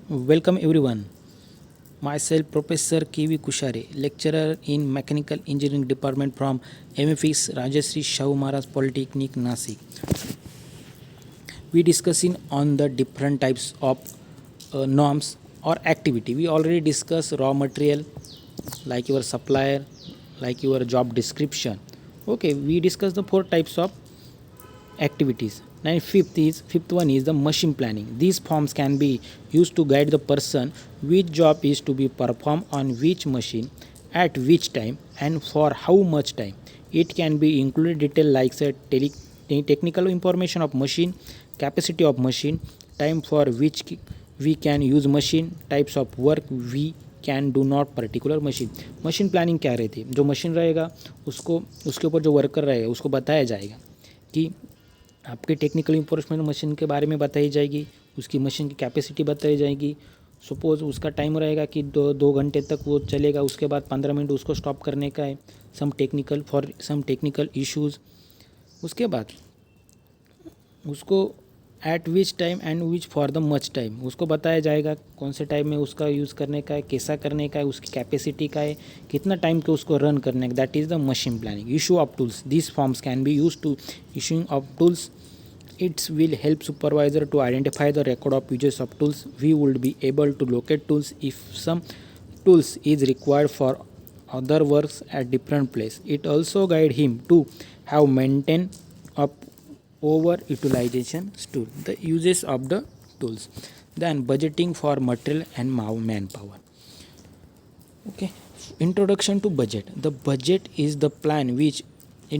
Welcome everyone. Myself Professor KV Kushare, lecturer in Mechanical Engineering Department from MFIS Rajashri Shahu Maharaj Polytechnic Nasik. We discussing on the different types of norms or activity. We already discussed raw material like your supplier, like your job description. Okay, we discussed the four types of activities. And fifth one is the machine planning. These forms can be used to guide the person which job is to be performed on which machine at which time and for how much time. It can be included detail like say technical information of machine, capacity of machine, time for which we can use machine, types of work we can do not particular machine. Machine planning क्या रहती है, जो machine रहेगा उसको उसके ऊपर जो worker रहेगा उसको बताया जाएगा कि आपके टेक्निकल इंफॉर्मेशन मशीन के बारे में बताई जाएगी, उसकी मशीन की कैपेसिटी बताई जाएगी. सपोज उसका टाइम रहेगा कि दो घंटे तक वो चलेगा, उसके बाद 15 मिनट उसको स्टॉप करने का है, सम टेक्निकल इश्यूज़. उसके बाद उसको eight which time and which for the much time उसको बताया जाएगा कौन से टाइम में उसका यूज़ करने का है, कैसा करने का है, उसकी कैपेसिटी का है, कितना टाइम के उसको रन करने का. That is the machine planning. Issue of tools. This forms can be use to issuing of tools. It will help supervisor to identify the record of uses of tools. We would be able to locate tools if some tools is required for other works at different place. It also guide him to have maintain up over utilization tool, the uses of the tools. Then budgeting for material and manpower. Okay, introduction to budget. The budget is the plan which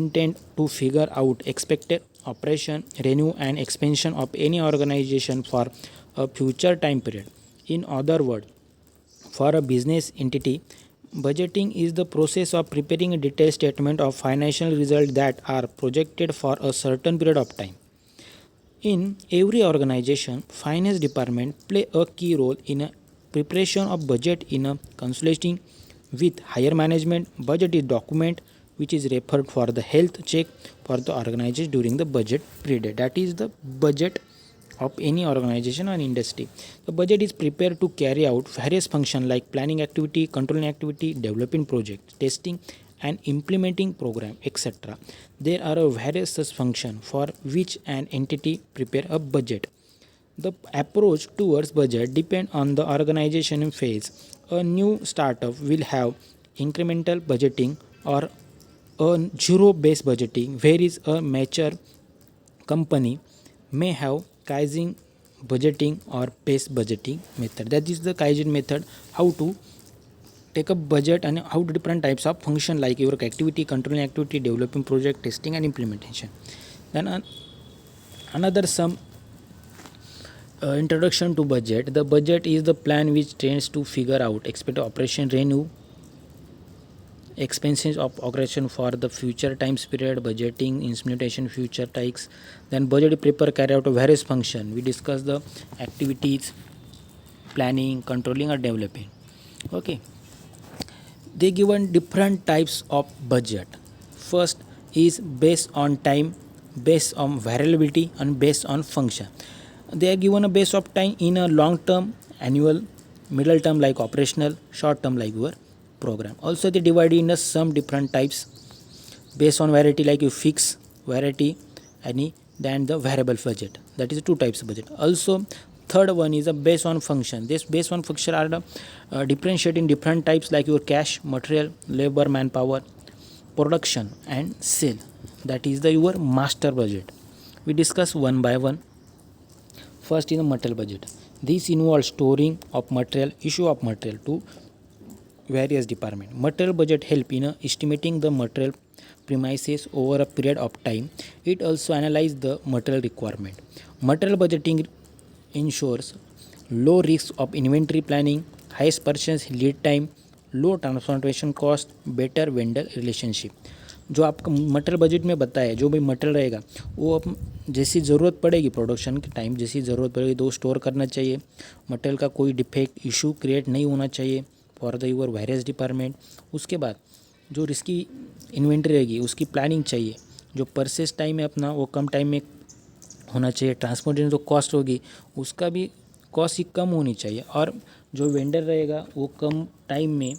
intend to figure out expected operation, revenue and expansion of any organization for a future time period. In other words, for a business entity, budgeting is the process of preparing a detailed statement of financial results that are projected for a certain period of time. In every organization, finance department play a key role in a preparation of budget in a consulting with higher management. Budget is document which is referred for the health check for the organization during the budget period. That is the budget of any organization or industry. The budget is prepared to carry out various functions like planning activity, controlling activity, developing projects, testing and implementing program, etc. There are various such functions for which an entity prepare a budget. The approach towards budget depend on the organization phase. A new startup will have incremental budgeting or a zero based budgeting, whereas a mature company may have Kaizen budgeting or base budgeting method. That is the Kaizen method, how to take a budget and how to different types of function like your activity, controlling activity, developing project, testing and implementation. Then another some introduction to budget. The budget is the plan which tends to figure out expected operation revenue, expenses of operation for the future times period, budgeting, implementation, future takes. Then budget prepare carry out various function. We discuss the activities, planning, controlling or developing. Okay, they given different types of budget. First is based on time, based on variability and based on function. They are given a base of time in a long term, annual, middle term like operational, short term like your program. Also they divide in some different types based on variety like you fix variety any, then the variable budget. That is two types of budget. Also third one is a based on function. This based on function are the differentiate in different types like your cash, material, labor, manpower, production and sale. That is the your master budget. We discuss one by one. First is the material budget. This involves storing of material, issue of material to various department. Material budget help in estimating the material premises over a period of time. It also analyze the material requirement. Material budgeting ensures low risk of inventory planning, highest purchase lead time, low transportation cost, better vendor relationship. जो आपका material budget में बताया जो भी material रहेगा वो आप जैसी ज़रूरत पड़ेगी प्रोडक्शन के टाइम जैसी ज़रूरत पड़ेगी तो स्टोर करना चाहिए. मटेरियल का कोई डिफेक्ट इशू क्रिएट नहीं होना चाहिए for the your various department. उसके बाद जो रिस्की इन्वेंट्री रहेगी उसकी प्लानिंग चाहिए. जो परचेस टाइम है अपना वो कम टाइम में होना चाहिए. ट्रांसपोर्टेशन जो कॉस्ट होगी उसका भी कॉस्ट ही कम होनी चाहिए और जो वेंडर रहेगा वो कम टाइम में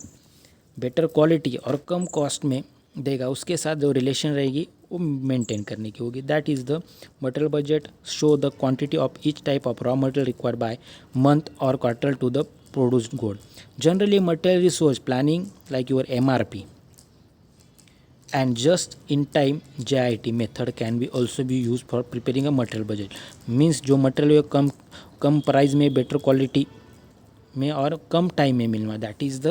बेटर क्वालिटी और कम कॉस्ट में देगा, उसके साथ जो रिलेशन रहेगी वो मेंटेन करने की होगी. That is the material budget. Show the quantity of each type of raw material required by month और quarter to the produced good. Generally, material resource planning like your MRP and just in time JIT method can be also be used for preparing a material budget. Means जो material कम price में better quality में और कम time में मिलना, that is the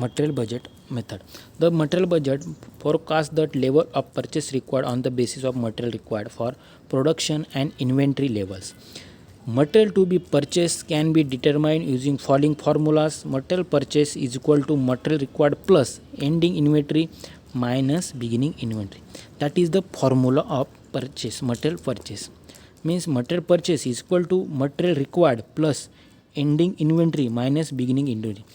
material budget method. The material budget forecasts the level of purchase required on the basis of material required for production and inventory levels. Material to be purchased can be determined using following formulas. Material purchase is equal to material required plus ending inventory minus beginning inventory. That is the formula of purchase. Material purchase means material purchase is equal to material required plus ending inventory minus beginning inventory.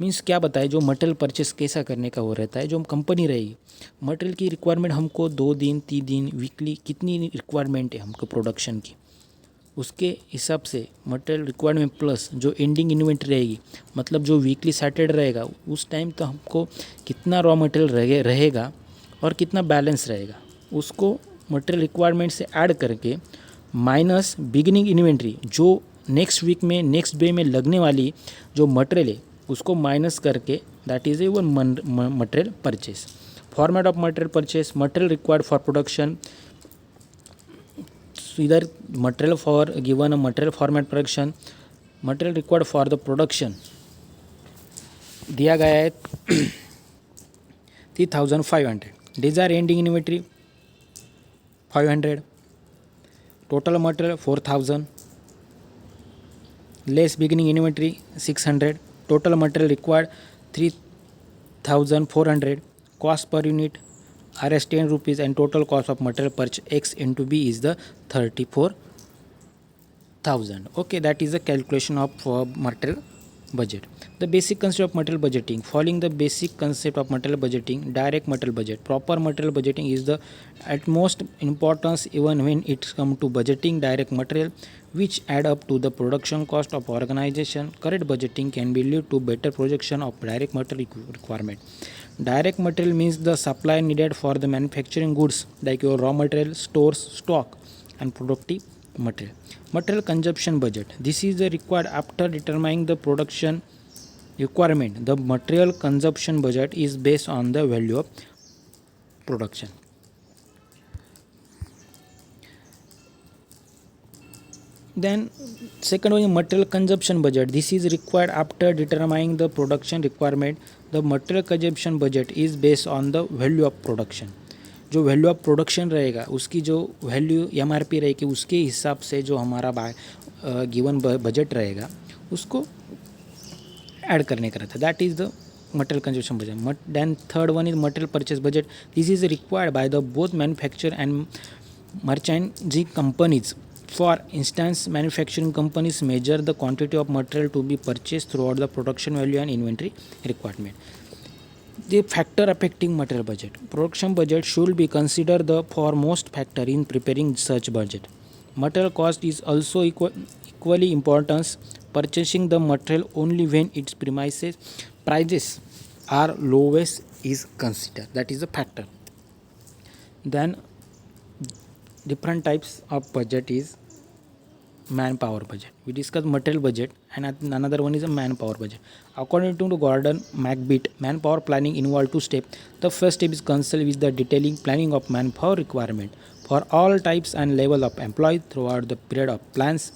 Means क्या बताए, जो material purchase कैसा करने का वो रहता है. जो कंपनी रहेगी, मटेरियल की रिक्वायरमेंट हमको 2 दिन 3 दिन वीकली कितनी रिक्वायरमेंट है हमको प्रोडक्शन की, उसके हिसाब से मटेरियल रिक्वायरमेंट प्लस जो एंडिंग इन्वेंट्री रहेगी, मतलब जो वीकली सेटेड रहेगा उस टाइम तो हमको कितना रॉ मटेरियल रहेगा और कितना बैलेंस रहेगा, उसको मटेरियल रिक्वायरमेंट से ऐड करके माइनस बिगिनिंग इन्वेंट्री जो नेक्स्ट वीक में नेक्स्ट डे में लगने वाली जो मटेरियल है उसको माइनस करके, that is a one material purchase. Format of material purchase. Material required for production, इधर material for given a material format production, material required for the production दिया गया है 3500. Desire ending inventory 500. Total material 4000 less beginning inventory 600. Total material required 3400. Cost per unit RS 10 rupees and total cost of material purchase X into B is the 34,000. Okay, that is the calculation of material budget. The basic concept of material budgeting. Following the basic concept of material budgeting, direct material budget. Proper material budgeting is the utmost importance even when it comes to budgeting direct material, which add up to the production cost of organization. Correct budgeting can be lead to better projection of direct material requirement. Direct material means the supply needed for the manufacturing goods like your raw material, stores, stock and productive material. Material consumption budget. This is the required after determining the production requirement. The material consumption budget is based on the value of production. Then second one is material consumption budget. This is required after determining the production requirement. The material consumption budget is based on the value of production. जो value of production रहेगा उसकी जो value MRP रहेगी उसके हिसाब से जो हमारा गिवन बजट रहेगा उसको ऐड करने का रहता है. That is the material consumption budget. Then third one is material purchase budget. This is required by the both manufacture and merchandising companies. For instance, manufacturing companies measure the quantity of material to be purchased throughout the production value and inventory requirement. The factor affecting material budget. Production budget should be considered the foremost factor in preparing such budget. Material cost is also equally important. Purchasing the material only when its prices are lowest is considered. That is a factor. Then different types of budget is manpower budget. We discussed material budget and another one is a manpower budget. According to Gordon McBeat, manpower planning involves 2 steps. The first step is concerned with the detailing planning of manpower requirement for all types and level of employees throughout the period of plans.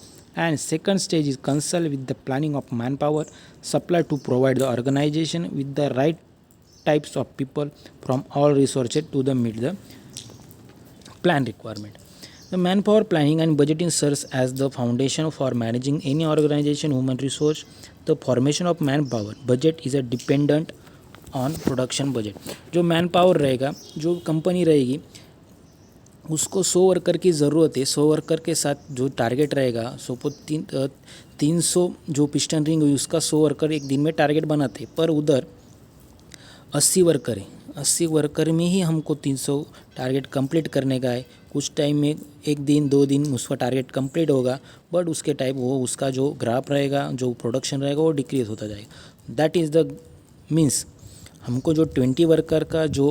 And second stage is concerned with the planning of manpower supply to provide the organization with the right types of people from all resources to meet the plan requirement. The manpower planning and budgeting serves as the foundation for managing any organization human resource. The formation of manpower budget is a dependent on production budget. जो manpower रहेगा, जो company रहेगी उसको 100 worker की ज़रूरत है. 100 worker के साथ जो टारगेट रहेगा 300 जो पिस्टन रिंग हुई उसका 100 वर्कर एक दिन में टारगेट बनाते, पर उधर 80 वर्कर है. 80 वर्कर में ही हमको 300 टारगेट कंप्लीट करने का है। कुछ टाइम में 1 दिन 2 दिन उसका टारगेट कंप्लीट होगा, बट उसके टाइप वो उसका जो ग्राफ रहेगा, जो प्रोडक्शन रहेगा, वो डिक्रीज होता जाएगा। दैट इज़ द मीन्स हमको जो 20 वर्कर का जो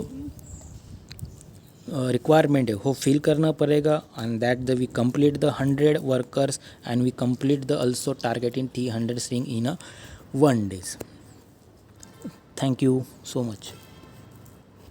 रिक्वायरमेंट है वो फिल करना पड़ेगा, and that the we complete the 100 workers and we complete the also target in 300 string in a 1 days. Thank you so much.